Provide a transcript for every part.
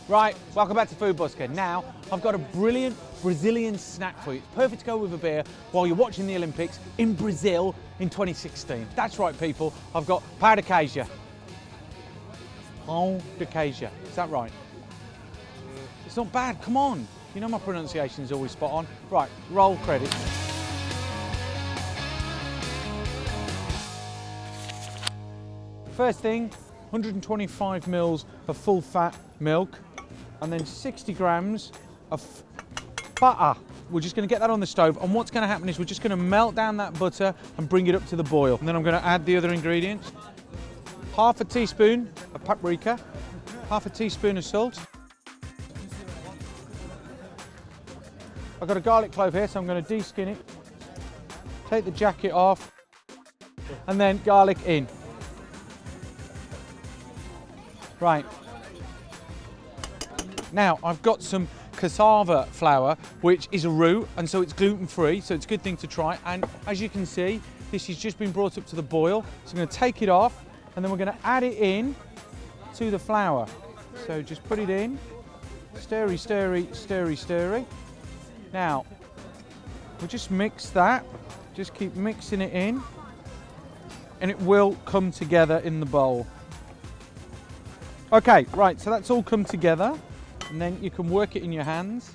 Right, welcome back to Food Busker. Now, I've got a brilliant Brazilian snack for you. It's perfect to go with a beer while you're watching the Olympics in Brazil in 2016. That's right, people. I've got Pão de Queijo. Pão de Queijo. Is that right? It's not bad, come on. You know my pronunciation is always spot on. Right, roll credits. First thing, 125 mils of full fat milk, and then 60 grams of butter. We're just going to get that on the stove, and what's going to happen is we're just going to melt down that butter and bring it up to the boil. And then I'm going to add the other ingredients. Half a teaspoon of paprika, half a teaspoon of salt. I've got a garlic clove here, so I'm going to de-skin it, take the jacket off, and then garlic in. Right. Now, I've got some cassava flour, which is a roux, and so it's gluten-free, so it's a good thing to try. And as you can see, this has just been brought up to the boil. So I'm going to take it off, and then we're going to add it in to the flour. So just put it in, stirry, stirry, stirry, stirry. Now, we'll just mix that, just keep mixing it in, and it will come together in the bowl. Okay, right, so that's all come together, and then you can work it in your hands.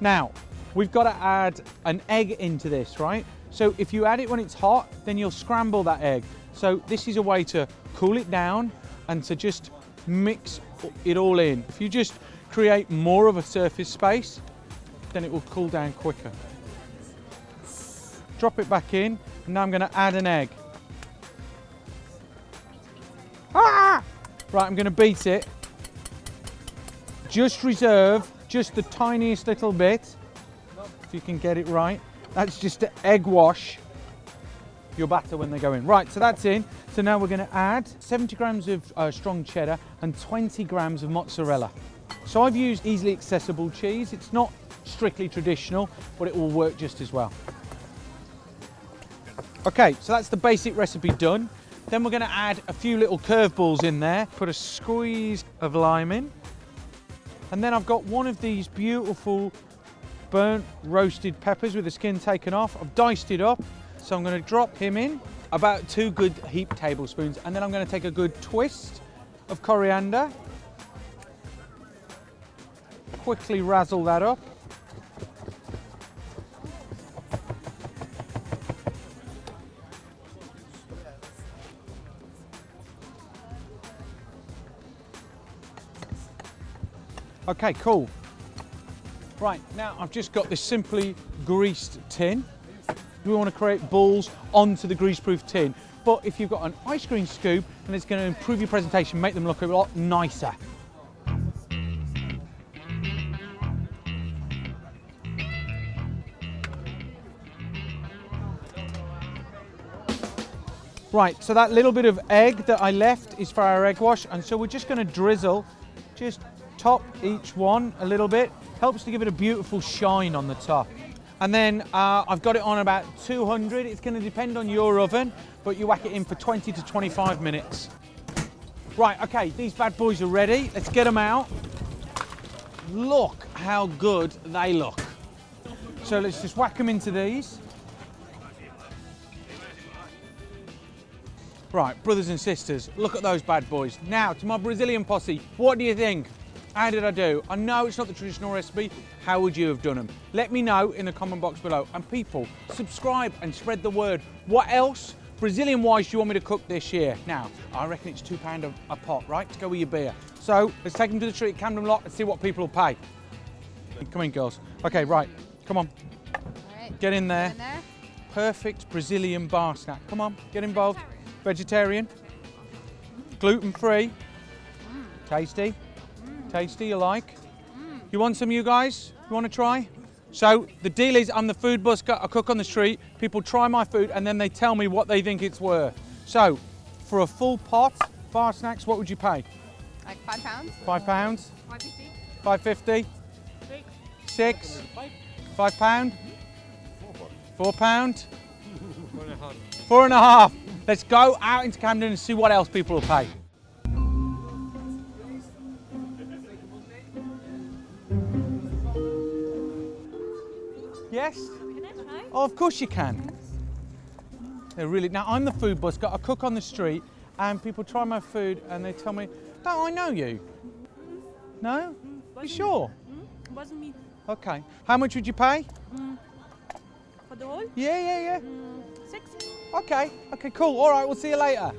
Now, we've got to add an egg into this, right? So if you add it when it's hot, then you'll scramble that egg. So this is a way to cool it down and to just mix it all in. If you just create more of a surface space, then it will cool down quicker. Drop it back in, and now I'm going to add an egg. Ah! Right, I'm going to beat it. Just reserve just the tiniest little bit, if you can get it right. That's just to egg wash your batter when they go in. Right, so that's in. So now we're going to add 70 grams of strong cheddar and 20 grams of mozzarella. So I've used easily accessible cheese. It's not strictly traditional, but it will work just as well. Okay, so that's the basic recipe done. Then we're going to add a few little curveballs in there. Put a squeeze of lime in. And then I've got one of these beautiful burnt roasted peppers with the skin taken off. I've diced it up. So I'm going to drop him in. About 2 good heaped tablespoons. And then I'm going to take a good twist of coriander. Quickly razzle that up. Okay, cool. Right, now I've just got this simply greased tin. We want to create balls onto the grease-proof tin. But if you've got an ice cream scoop, then it's going to improve your presentation, make them look a lot nicer. Right, so that little bit of egg that I left is for our egg wash, and so we're just going to drizzle, just top each one a little bit. Helps to give it a beautiful shine on the top. And then I've got it on about 200. It's going to depend on your oven, but you whack it in for 20 to 25 minutes. Right, okay, these bad boys are ready. Let's get them out. Look how good they look. So let's just whack them into these. Right, brothers and sisters, look at those bad boys. Now, to my Brazilian posse, what do you think? How did I do? I know it's not the traditional recipe. How would you have done them? Let me know in the comment box below. And people, subscribe and spread the word. What else, Brazilian-wise, do you want me to cook this year? Now, I reckon it's £2 a pot, right, to go with your beer. So, let's take them to the street at Camden and see what people will pay. Come in, girls. Okay, right, come on. All right. Get in there. Get in there. Perfect Brazilian bar snack. Come on, get involved. Vegetarian, gluten-free, tasty. Tasty, you like? You want some, you guys? You want to try? So the deal is I'm the food busker, I cook on the street, people try my food and then they tell me what they think it's worth. So for a full pot, bar snacks, what would you pay? Like £5. £5? £5.50. £5.50? Six? £5? £4? £4.50. Let's go out into Camden and see what else people will pay. Yes? Can I try? Oh, of course you can. They're really, now I'm the food busker, I cook on the street and people try my food and they tell me, don't I know you? No? You sure? Wasn't me. Okay. How much would you pay? For the whole? Yeah. 6. Okay, cool. All right, we'll see you later.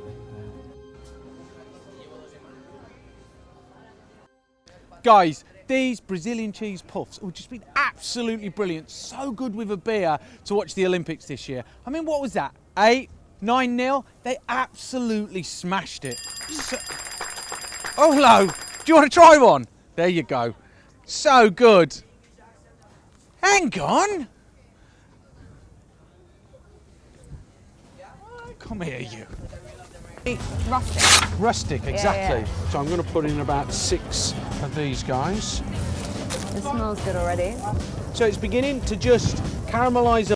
Guys, these Brazilian cheese puffs have just been absolutely brilliant. So good with a beer to watch the Olympics this year. I mean, what was that? 8-9-0? They absolutely smashed it. Oh, hello. Do you want to try one? There you go. So good. Hang on. Come here, you. Rustic. Rustic, exactly. Yeah. So I'm going to put in about 6 of these guys. It smells good already. So it's beginning to just caramelise